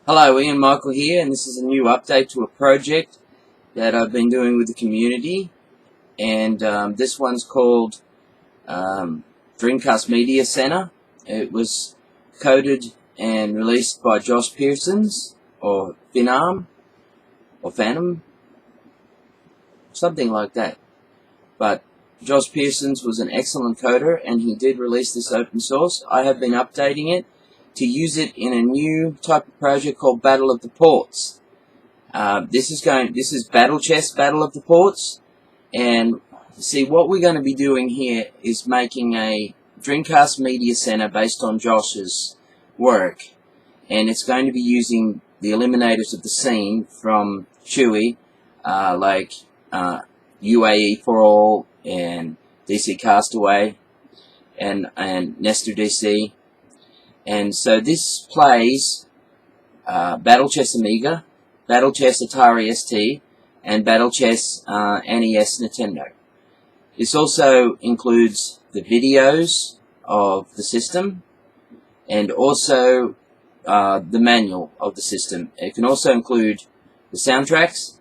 Hello, Ian Michael here, and this is a new update to a project that I've been doing with the community, and this one's called Dreamcast Media Center. It was coded and released by Josh Pearsons, or Phantom, something like that. But Josh Pearsons was an excellent coder, and he did release this open source. I have been updating it to use it in a new type of project called Battle of the Ports. This is Battle Chess Battle of the Ports, and see what we're going to be doing here is making a Dreamcast Media Center based on Josh's work, and it's going to be using the eliminators of the scene from Chewy, like UAE for All and DC Castaway and Nestor DC. And so this plays Battle Chess Amiga, Battle Chess Atari ST, and Battle Chess NES Nintendo. This also includes the videos of the system and also the manual of the system. It can also include the soundtracks,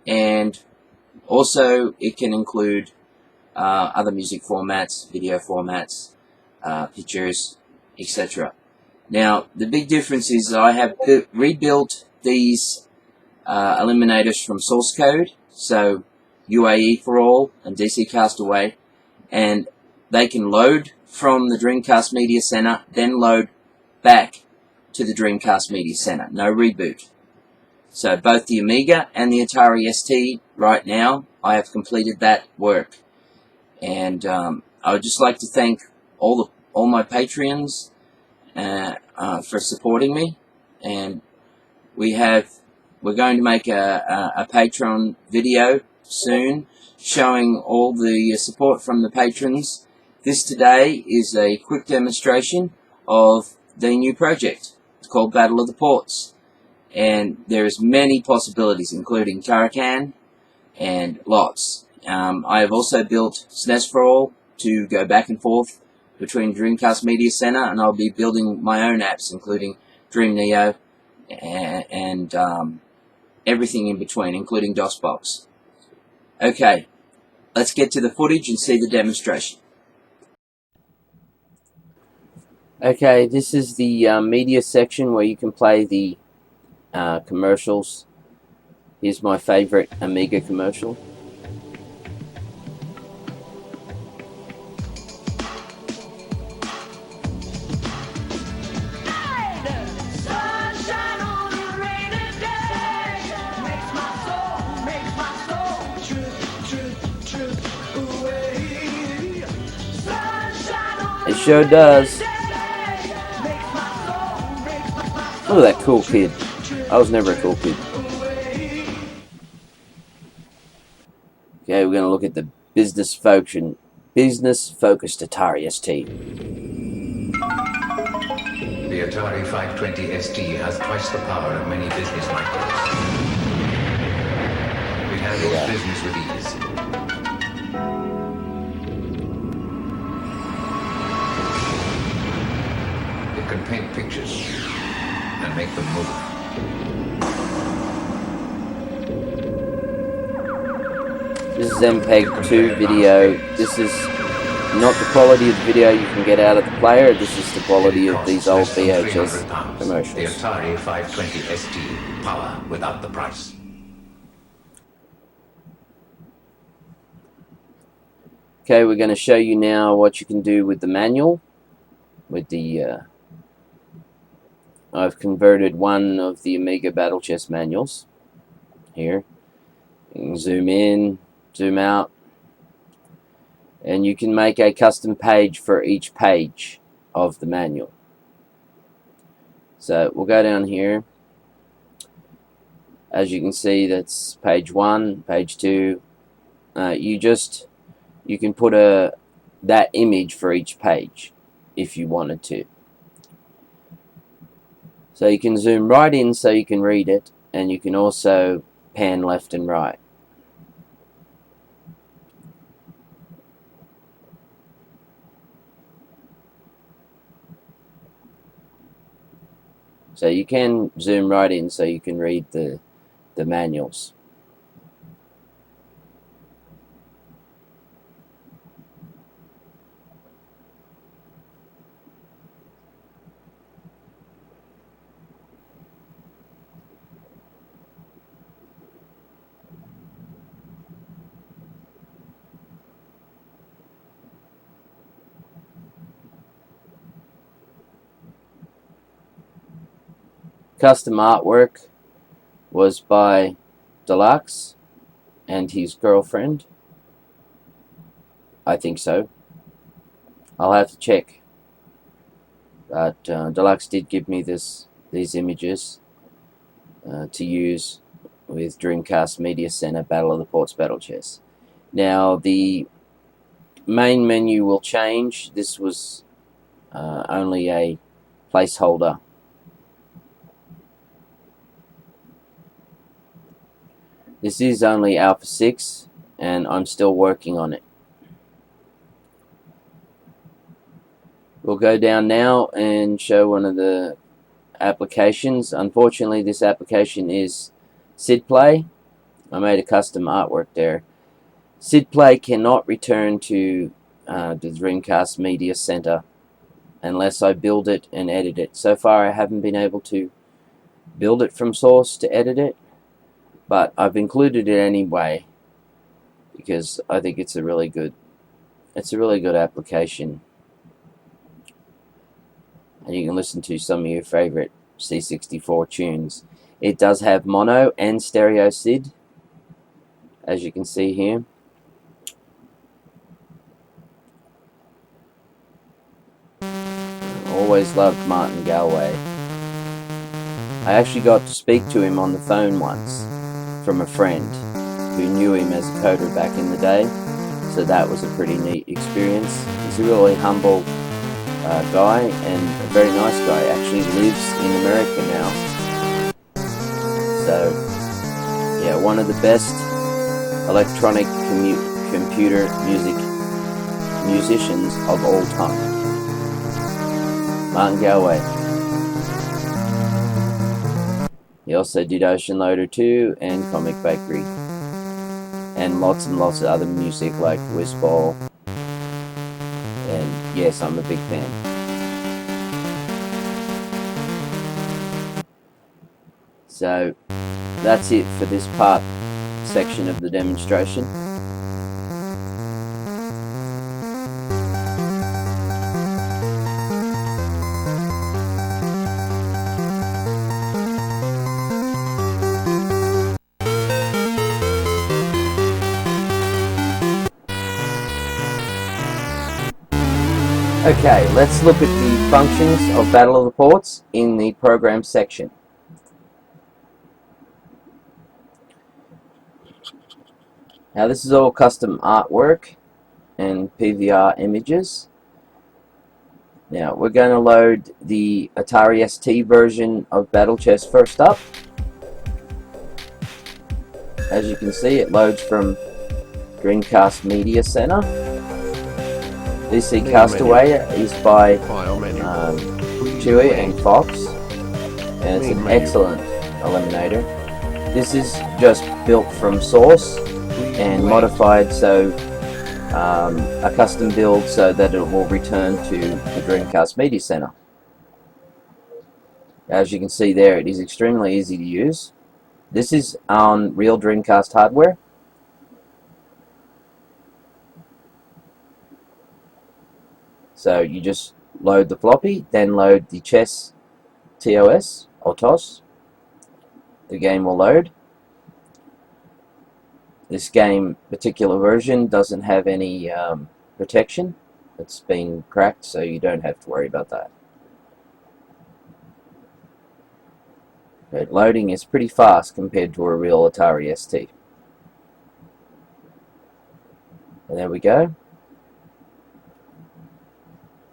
and also it can include other music formats, video formats, pictures, etc. Now, the big difference is that I have rebuilt these eliminators from source code, so UAE for All and DC Castaway, and they can load from the Dreamcast Media Center, then load back to the Dreamcast Media Center. No reboot. So both the Amiga and the Atari ST, right now, I have completed that work. And I would just like to thank all my Patreons for supporting me, and we're going to make a Patreon video soon showing all the support from the patrons. This today is a quick demonstration of the new project. It's called Battle of the Ports, and there's many possibilities, including Tarakan and lots. I have also built SNES for All to go back and forth between Dreamcast Media Center, and I'll be building my own apps, including Dream Neo and everything in between, including DOSBox. Okay, let's get to the footage and see the demonstration. Okay, this is the media section where you can play the commercials. Here's my favorite Amiga commercial. It sure does. Look at that cool kid. I was never a cool kid. Okay, we're going to look at the business-focused Atari ST. The Atari 520 ST has twice the power of many business micros. It handles business with ease. It can paint pictures and make them move. This is MPEG-2 video. This is not the quality of the video you can get out of the player. This is the quality of these old VHS commercials. The Atari 520 ST, power without the price. Okay, we're going to show you now what you can do with the manual. With the I've converted one of the Amiga Battle Chess manuals here. You can zoom in, zoom out, and you can make a custom page for each page of the manual. So we'll go down here. As you can see, that's page 1, page 2. You can put that image for each page if you wanted to. So you can zoom right in so you can read it, and you can also pan left and right. So you can zoom right in so you can read the manuals. Custom artwork was by Deluxe and his girlfriend. I think so. I'll have to check. But Deluxe did give me these images to use with Dreamcast Media Center Battle of the Ports Battle Chess. Now the main menu will change. This was only a placeholder. This is only Alpha 6 and I'm still working on it. We'll go down now and show one of the applications. Unfortunately, this application is SID Play. I made a custom artwork there. SID Play cannot return to the Dreamcast Media Center unless I build it and edit it. So far I haven't been able to build it from source to edit it, but I've included it anyway because I think it's a really good application. And you can listen to some of your favorite C64 tunes. It does have mono and stereo SID, as you can see here. Always loved Martin Galway. I actually got to speak to him on the phone once from a friend who knew him as a coder back in the day, so that was a pretty neat experience. He's a really humble guy and a very nice guy. Actually lives in America now. So yeah, one of the best electronic computer musicians of all time. Martin Galway. He also did Ocean Loader 2 and Comic Bakery. And lots of other music like Whizball. And yes, I'm a big fan. So that's it for this section of the demonstration. Okay, let's look at the functions of Battle of the Ports in the program section. Now this is all custom artwork and PVR images. Now we're going to load the Atari ST version of Battle Chess first up. As you can see, it loads from Dreamcast Media Center. DC Castaway is by Chewy and Fox, and it's an excellent eliminator. This is just built from source and modified, so a custom build so that it will return to the Dreamcast Media Center. As you can see there, it is extremely easy to use. This is on real Dreamcast hardware. So you just load the floppy, then load the chess TOS or TOS. The game will load. This particular version doesn't have any protection. It's been cracked, so you don't have to worry about that. But loading is pretty fast compared to a real Atari ST. And there we go.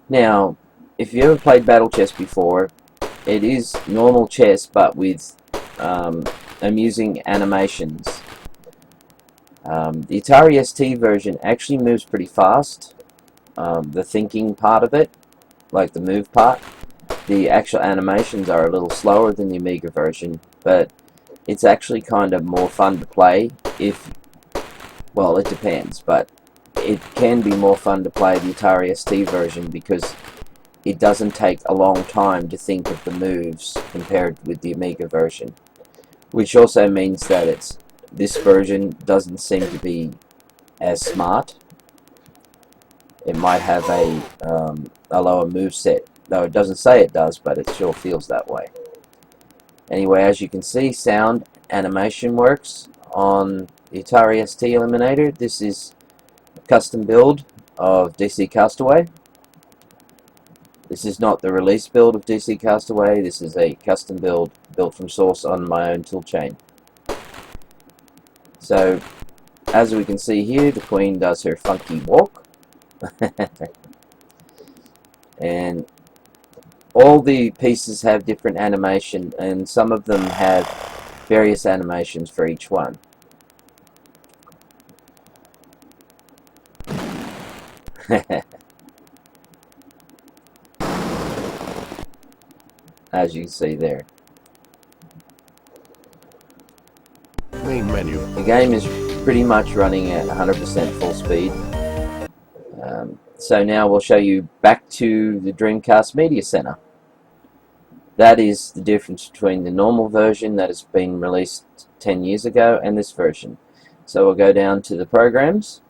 Now, if you ever played Battle Chess before, it is normal chess but with amusing animations. The Atari ST version actually moves pretty fast. The thinking part of it, like the move part, the actual animations are a little slower than the Amiga version, but it's actually kind of more fun to play if, well, it depends, but it can be more fun to play the Atari ST version because it doesn't take a long time to think of the moves compared with the Amiga version, which also means that this version doesn't seem to be as smart. It might have a lower moveset, though it doesn't say it does, but it sure feels that way. Anyway, as you can see, sound animation works on the Atari ST Eliminator. This is a custom build of DC Castaway. This is not the release build of DC Castaway. This is a custom build built from source on my own toolchain. So, as we can see here, the Queen does her funky walk. And all the pieces have different animation, and some of them have various animations for each one. As you can see there. Main menu. The game is pretty much running at 100% full speed. So now we'll show you back to the Dreamcast Media Center. That is the difference between the normal version that has been released 10 years ago and this version. So we'll go down to the programs,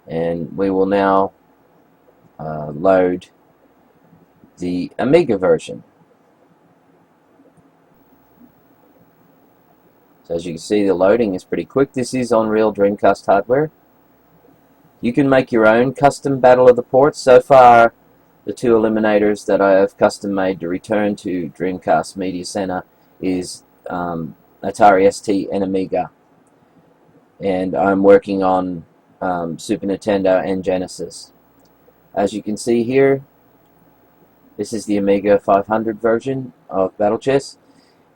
and we will now load the Amiga version. So as you can see, the loading is pretty quick. This is on real Dreamcast hardware. You can make your own custom Battle of the Ports. So far, the two eliminators that I have custom made to return to Dreamcast Media Center is Atari ST and Amiga. And I'm working on Super Nintendo and Genesis. As you can see here, this is the Amiga 500 version of Battle Chess.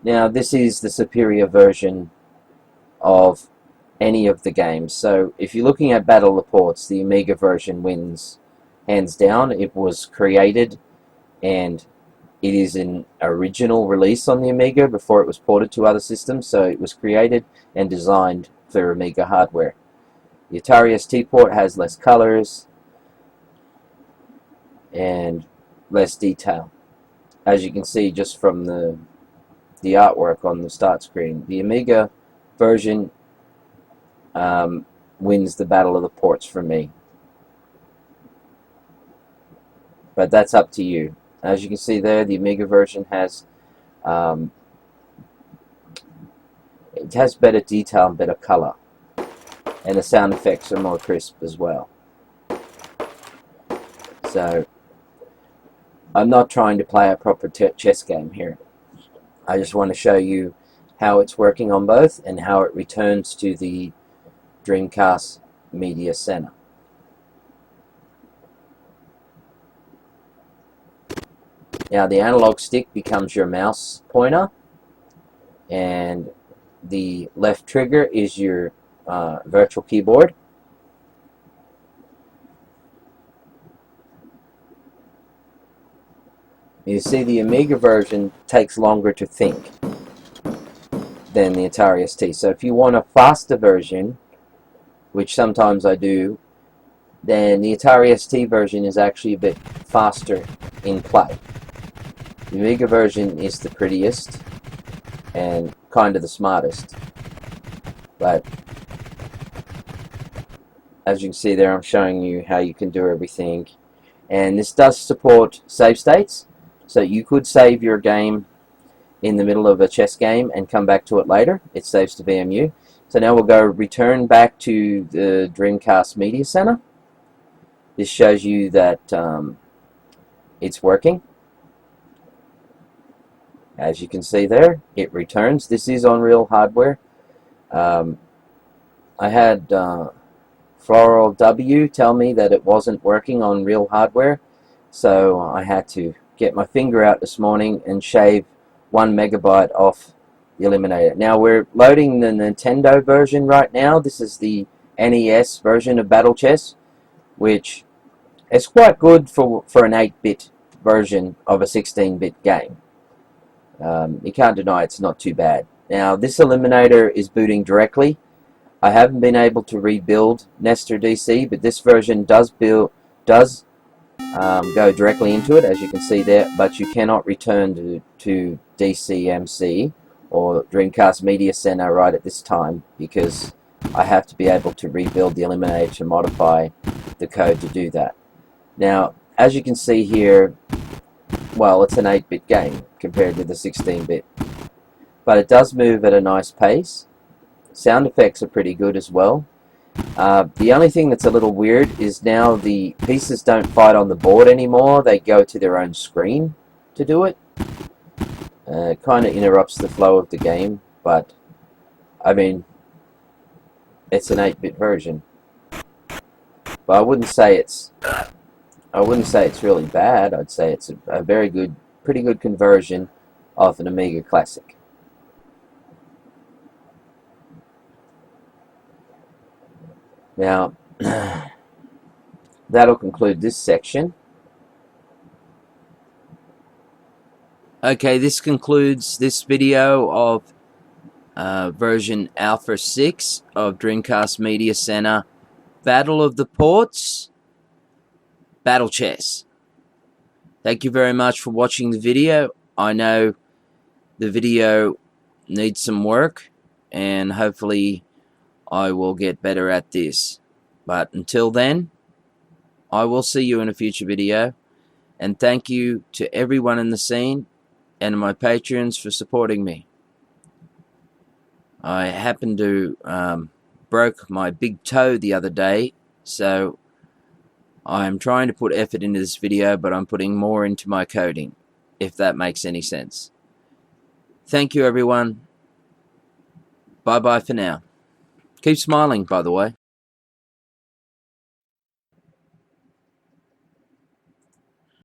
Now, this is the superior version of any of the games. So, if you're looking at Battle of the Ports, the Amiga version wins hands down. It was created, and it is an original release on the Amiga before it was ported to other systems. So, it was created and designed for Amiga hardware. The Atari ST port has less colors and less detail, as you can see just from the artwork on the start screen. The Amiga version wins the Battle of the Ports for me, but that's up to you. As you can see there, the Amiga version has it has better detail and better color, and the sound effects are more crisp as well. So I'm not trying to play a proper chess game here. I just want to show you how it's working on both and how it returns to the Dreamcast Media Center. Now the analog stick becomes your mouse pointer, and the left trigger is your virtual keyboard. You see, the Amiga version takes longer to think than the Atari ST. So if you want a faster version, which sometimes I do, then the Atari ST version is actually a bit faster in play. The Amiga version is the prettiest and kind of the smartest. But as you can see there, I'm showing you how you can do everything. And this does support save states. So you could save your game in the middle of a chess game and come back to it later. It saves to VMU. So now we'll go return back to the Dreamcast Media Center. This shows you that it's working. As you can see there, it returns. This is on real hardware. I had Floral W tell me that it wasn't working on real hardware, so I had to get my finger out this morning and shave 1 megabyte off the eliminator. Now we're loading the Nintendo version right now. This is the NES version of Battle Chess, which is quite good for an 8-bit version of a 16-bit game. You can't deny it's not too bad. Now, this eliminator is booting directly. I haven't been able to rebuild Nestor DC, but this version does go directly into it, as you can see there, but you cannot return to DCMC or Dreamcast Media Center right at this time, because I have to be able to rebuild the eliminator to modify the code to do that. Now, as you can see here, well, it's an 8-bit game compared to the 16-bit, but it does move at a nice pace. Sound effects are pretty good as well. The only thing that's a little weird is now the pieces don't fight on the board anymore, they go to their own screen to do it. It kind of interrupts the flow of the game, but I mean, it's an 8-bit version. But I wouldn't say it's really bad. I'd say it's a very good, pretty good conversion of an Amiga classic. Now, that'll conclude this section. Okay, this concludes this video of version Alpha 6 of Dreamcast Media Center Battle of the Ports Battle Chess. Thank you very much for watching the video. I know the video needs some work, and hopefully I will get better at this. But until then, I will see you in a future video, and thank you to everyone in the scene and my patrons for supporting me. I happened to broke my big toe the other day, so I'm trying to put effort into this video, but I'm putting more into my coding, if that makes any sense. Thank you, everyone. Bye-bye for now. Keep smiling, by the way.